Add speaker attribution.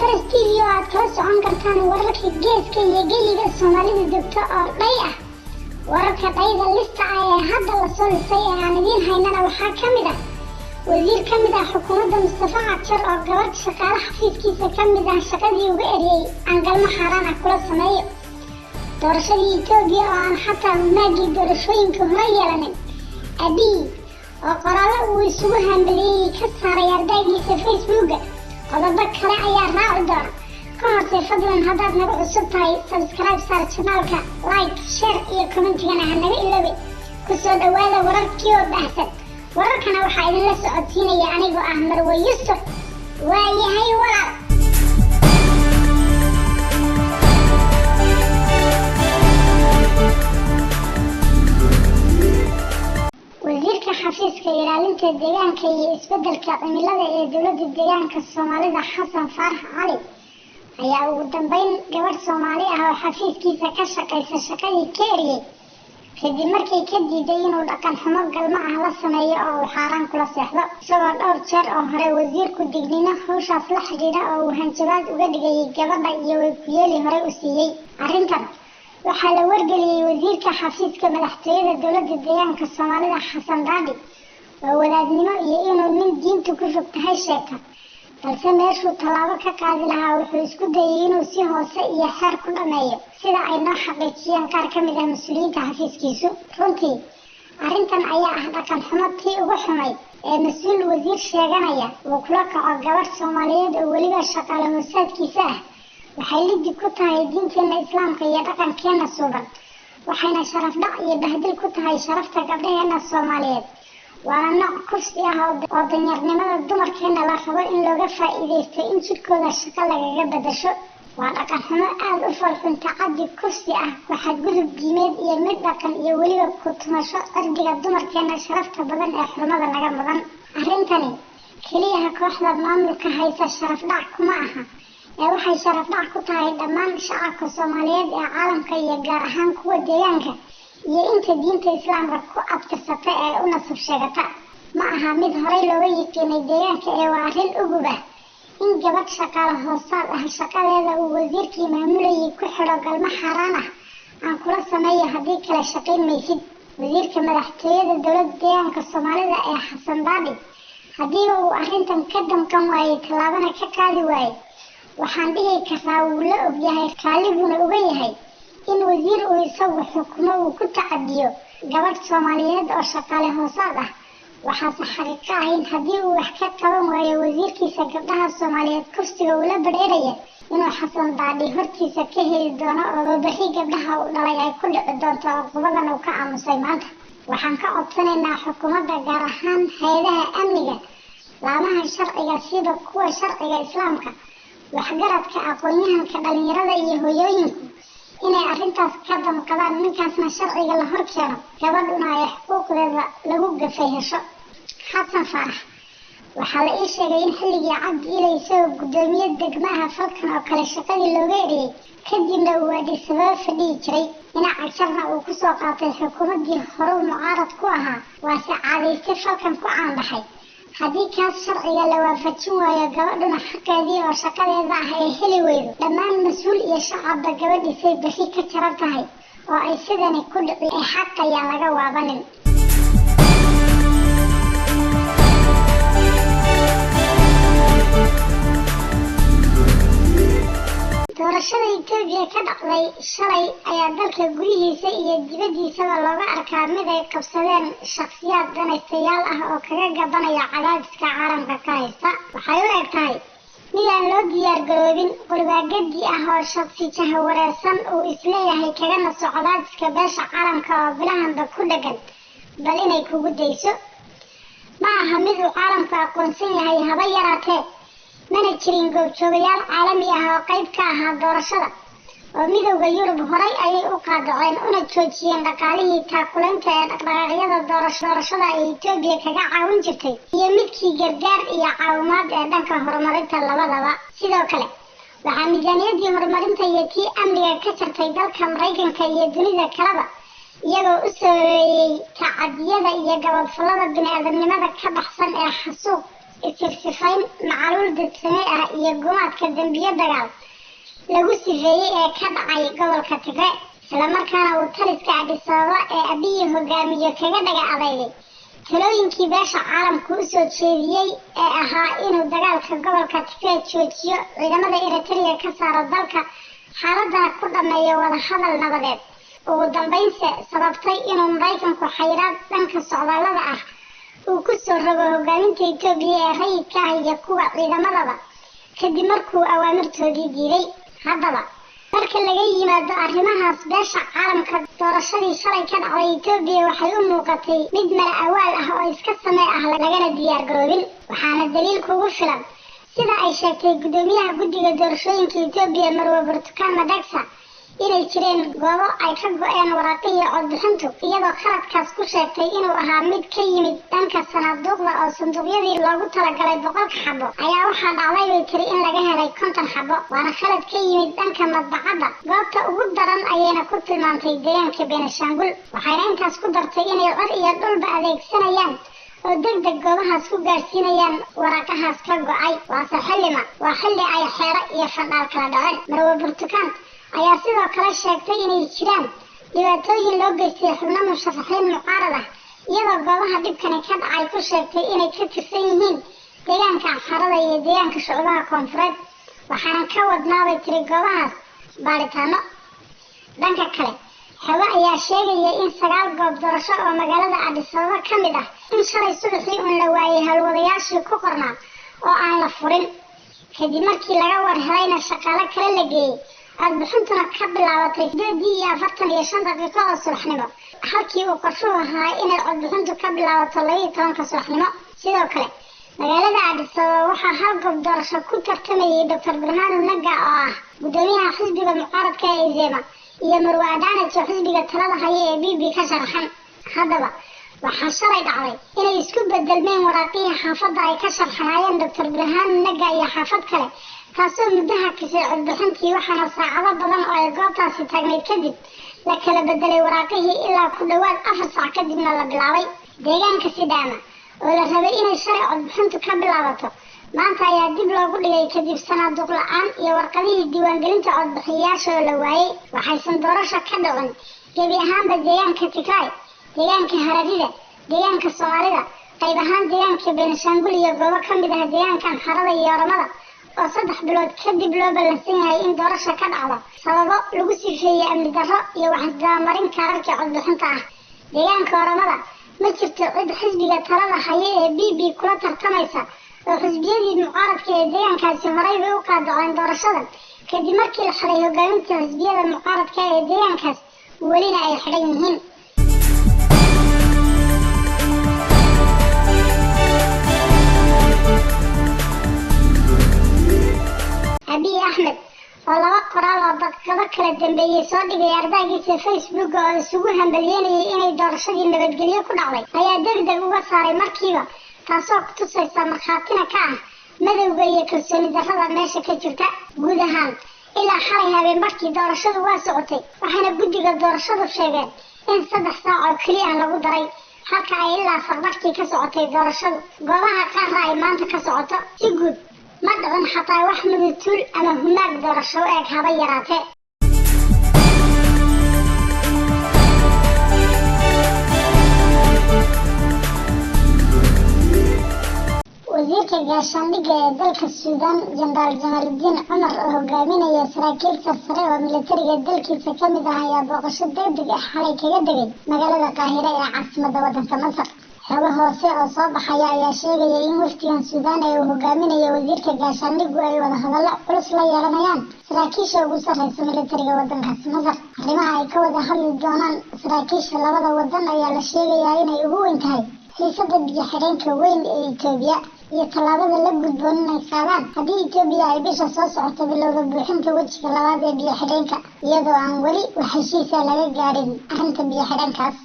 Speaker 1: Faras TV aad kala socon kartaan wararka geeska iyo geliga Soomaalida joogto oo dhay ah. Wararka dhayda lista ah ee hadda la soo lisay ee aan idiin haynana waxaa ka mid ah wasiir ka mid ah xukuumadda Mustafa Cagjar oo gabadh shaqaale xafiiskiisa ka mid ah shaqadii uga eriyay aan galmo xaaraan ah kula sameeyo. Doorashadii Itoobiya oo aan xataa maagii doorashooyinka hore yeelanin. Abiy oo qoraallo uu isugu hambaliyay ka saaray ardaygiisa Facebooka. qodobo kale ayaa raaci doona. ka hortay fadlan haddaad nagu cusub tahay subscribe saar channelka, like, share iyo commentigana ha naga iloobi. kusoo dhawaada wararkii oo baahsan. wararkana waxaa idinla socodsiinaya anigoo ah Marwo Yusuf. waayahay walaal. wasiirka xafiiska ilaalinta deegaanka iyo isbeddelka cimilada ee dowladda deegaanka Soomaalida Xasan Faarax Cali ayaa ugu dambeyn gabadh Soomaali ah oo xafiiskiisa ka shaqaysa shaqadii ka eriyay kadib markii ka diiday inuu dhaqan xumo galmo ah la sameeyo oo uu xaaraan kula seexdo. isagoo dhowr jeer oo hore wasiirku digniino hawshaas la xidhiidha oo uu hanjabaad uga dhigayay gabadha iyo way ku yeeli hore u siiyey. arrintan waxaa la wargeliyay wasiirka xafiiska madaxtooyada dowladda deegaanka Soomaalida Xasan Daadi oo wadaadnimo iyo inuu nin diintu ku fog tahay sheegta, balse meeshuu tallaabo ka qaadi lahaa wuxuu isku dayay inuu si hoose iyo xeer ku dhameeyo, sida ay noo xaqiijiyeen qaar ka mid ah mas-uuliyiinta xafiiskiisu. runtii arrintan ayaa ah dhaqan xumo tii ugu xumayd ee mas-uul wasiir sheeganaya uu kula kaco gabadh Soomaaliyeed oo weliba shaqaale hoosaadkiisa ah. waxay liddi ku tahay diinteena Islaamka iyo dhaqankeena suuban, waxayna sharaf dhac iyo bahdil ku tahay sharafta gabdhaheena Soomaaliyeed. waana nooc kufsi ah oo danyarnimada dumarkeena la rabo in looga faa'iidaysto in jidhkooda shaqo lagaga bedasho. waa dhaqan xumo aad u falxun, tacaddi kufsi ah, waxaa gudub diimeed iyo mid dhaqan iyo weliba ku tumasho cirdiga dumarkeena sharafta badan ee xurmada naga mudan. arrintani keliyaha kooxda maamulka haysa sharaf dhac kuma aha ee waxay sharaf dhac ku tahay dhammaan shacabka Soomaaliyeed ee caalamka iyo gaar ahaan kuwa deegaanka iyo inta diinta Islaamka ku abtirsata ee u nasab sheegata. ma aha mid horey looga yiqiinay deegaanka ee waa arrin ugub ah in gabadh shaqaale hoosaad ah shaqadeeda uu wasiirkii maamulayay ku xidho galmo xaaraan ah aan kula sameeyo haddii kale shaqayn maysid. wasiirka madaxtooyada dowladda deegaanka Soomaalida ee Xasan Daadi haddii uu arrintan ka damqan waayey tallaabana ka qaadi waayey, waxaan dhihi karaa wuu la ogyahay raalliguna uga yahay in wasiir uu isagu xukumo uu ku tacadiyo gabadh Soomaaliyeed oo shaqaale hoosaad ah. waxaase xaqiiqo ah in haddii uu wax ka qaban waayo wasiirkiisa gabdhaha Soomaaliyeed kufsiga uu la badheeraya inuu Xasan Daadi hortiisa ka heli doono oo berri gabdhaha uu dhalay ay ku dhici doonto cuqubadan uu ka aamusay maanta. waxaan ka codsanaynaa xukuumadda gaar ahaan hay-adaha amniga, laamaha sharciga sida kuwa sharciga Islaamka, waxgaradka, aqoon-yahanka, dhalinyarada iyo hooyooyinku inay arrintaas ka damqadaan, ninkaasna sharciga la hor keeno, gabadhuna ay xuquuqdeeda lagu gafay hesho. Xasan Faarax waxaa la ii sheegay in xilligii Cabdi Ilay isagoo guddoomiye degmaha falkan oo kale shaqadii looga eriyay kadibna uu Addis Ababa fadhiyi jiray. dhinaca Cagjarna uu kusoo qaatay xukuumaddii hore mucaarad ku ahaa, waase caadaystay falkan ku caanbaxay. haddii kaas sharciga la waafajin waayo gabadhuna xaqeedii oo shaqadeeda ah ay heli weydo, dhammaan mas-uul iyo shacabba gabadhiisay berri ka jaran tahay oo ay sidani ku dhici ee xaq ayaan laga waabanin. doorashada Itoobiya ka dhacday shalay ayaa dalka gudihiisa iyo dibaddiisaba looga arkaa mid ay qabsadeen shakhsiyaad danaystayaal ah oo kaga gabanaya cadaadiska caalamka ka haysta. waxay u eg tahay mid aan loo diyaar garoobin, qurbaagadi ah oo shakhsi jahawareersan uu isleeyahay kaga naso cadaadiska beesha caalamka oo bilahanba ku dhagan bal inay kugu dayso. ma aha mid uu caalamku aqoonsan yahay haba yaraatee, mana jirin goobjoogayaal caalami ah oo qayb ka ahaa doorashada oo midowda Yurub horay ayay u qaadaceen una joojiyeen dhaqaalihii taakulaynta ee dhaqdhaqaaqyada doorashada ee Itoobiya kaga caawin jirtay iyo midkii gargaar iyo caawimaad ee dhanka horumarinta labadaba. sidoo kale waxaa miisaaniyaddii horumarinta iyo tii amniga ka jartay dalka Maraykanka iyo dunida kaleba, iyagoo u soo horeeyey tacadiyada iyo gabadfallada bini'aadamnimada ka baxsan ee xasuuq isirsifayn macaluul dadsame ah iyo gumaadka dambiyo dagaal lagu sifeeyey ee ka dhacay gobolka Tigray isla markaana uu taliska Addis Ababa ee Abiy hogaamiyo kaga dhaga adeegay talooyinkii beesha caalamku u soo jeediyey ee ahaa inuu dagaalka gobolka Tigray joojiyo ciidamada Eritrea ka saaro dalka xaaladana ku dhameeyo wada hadal nabadeed ugu dambeynse sababtay inuu Mareykanku xayiraad dhanka socdaalada ah uu ku soo rogo hogaaminta Itoobiya ee rayidka ah iyo kuwa ciidamadaba kadib markuu awaamirtoodii diiday. haddaba marka laga yimaado arrimahaas beesha caalamka doorashadii shalay ka dhacday Itoobiya waxay u muuqatay mid mala awaal ah oo iska samee ah lagana diyaar garoobin waxaana daliil kugu filan sida ay sheegtay gudoomiyaha guddiga doorashooyinka Itoobiya Marwo Burtukaan Madaksa inay jireen goobo ay ka go'een waraaqihii codbixintu iyadoo khaladkaas ku sheegtay inuu ahaa mid ka yimid dhanka sanaaduuqda oo sanduuqyadii loogu talagalay 100 xabo ayaa waxaa dhacday bay tiri in laga helay 50 xabo waana khalad ka yimid dhanka madbacadda goobta ugu daran ayayna ku tilmaantay deegaanka Benishanguul waxayna intaas ku dartay inay cod iyo dhulba adeegsanayaan oo degdeg goobahaas ku gaarsiinayaan waraaqahaas ka go'ay waase xilli ay xeero iyo fandhaal kala dhaceen. Marwo Burtukaan ayaa sidoo kale sheegtay inay jiraan dhibaatooyin loo geystay xubno musharaxiin mucaarad ah iyadoo goobaha dhibkani ka dhacay ku sheegtay inay ka tirsan yihiin deegaanka Axarada iyo deegaanka Shucubaha Koonfureed waxaana ka wadnaabay tiri goobahaas baaritaano. dhanka kale hawa ayaa sheegaya in 9 goob doorasho oo magaalada Addis Ababa ka mid ah in shalay subaxii uu la waayay halwadayaashii ku qornaa oo aan la furin kadib markii laga war helayna shaqaale kale la geeyay codbixintuna ka bilaabatay 8:45 daqiiqo oo subaxnimo halkii uu qorshuhu ahaa inay codbixintu ka bilaabato 12 subaxnimo. sidoo kale magaalada Addis Ababa waxaa hal goob doorasho ku tartamayay Dr. Burhanu Naga oo ah gudoomiyaha xisbiga mucaaradka ee Zema iyo Marwo Adanajo xisbiga talada haya ee BB ka sharaxan. haddaba waxaa shalay dhacday inay isku bedelmeen waraaqihii xaafadda ay ka sharxanayeen Dr. Burhanu Naga iyo xaafad kale taasoo muddaha kasii codbixintii waxaana saacado badan oo ay goobtaasi taagnayd kadib la kala bedelay waraaqihii ilaa ku dhawaad 4 saac kadibna la bilaabay. deegaanka Sidaama oo la rabay inay shalay codbixintu ka bilaabato maanta ayaa dib loogu dhigay kadib sanaaduuq la'aan iyo warqadihii diiwaangelinta codbixiyayaasha oo la waayay waxaysan doorasho ka dhicin gebi ahaanba deegaanka Tigray deegaanka Hararida deegaanka Soomaalida qayb ahaan deegaanka Benishanguul iyo goobo ka mid ah deegaanka Axarada iyo Oromada oo 3 bilood kadib loo ballansan yahay in doorasho ka dhacdo sababo lagu sifeeyay amni darro iyo waxisdabamarin kaararka codbixinta ah. deegaanka Oromada ma jirto cid xisbiga talada haya ee BB kula tartamaysa oo xisbiyadii mucaaradka ee deegaankaasi horey bay u qaadaceen doorashadan kadib markii la xalay hogaaminta xisbiyada mucaaradka ee deegaankaas welina ay xidhan yihiin. Abiy Ahmed oo laba qoraal oo daqiiqado kala dambeeyay soo dhigay ardaygiisa Facebook oo isugu hambalyeynayay inay doorashadii nabadgelyo ku dhacday ayaa degdeg uga saaray markiiba taasoo ku tusaysa markhaatina ka ah madowga iyo kalsooni darrada meesha ka jirta. guud ahaan ilaa xalay habeen markii doorashadu waa socotay waxaana guddiga doorashadu sheegeen in 3 saac oo keliya lagu daray halka ay ilaa farbarkii ka socotay doorashadu goobaha qaarna ay maanta ka socoto. si guud ma dhicin xataa wax mudutul ama humaag doorasho eeg haba yaraatee. wasiirka gaashaandhigga ee dalka Suudaan Jeneraal Jamaaludiin Cumar oo hogaaminaya saraakiil sarsare oo militariga dalkiisa ka mid ah ayaa booqasho degdeg ah xalay kaga degay magaalada Qaahire ee caasimadda waddanka Masar. xogo hoose oo soo baxaya ayaa sheegaya in wafdigan Suudaan ay hogaaminaya wasiirka gaashaandhiggu ay wada hadallo culus la yeelanayaan saraakiisha ugu sarreysa militariga waddankaas Masar. arrimaha ay ka wada hadli doonaan saraakiisha labada waddan ayaa la sheegayaa inay ugu weyn tahay xiisadda biyo-xidheenka weyn ee Itoobiya iyo tallaabada la gudboon inay qaadaan haddii Itoobiya ay bisha soo socoto bilowda buuxinta wejiga labaad ee biyo-xidheenka iyadoo aan weli wax heshiis ah laga gaarin arrinta biyo-xidheenkaas.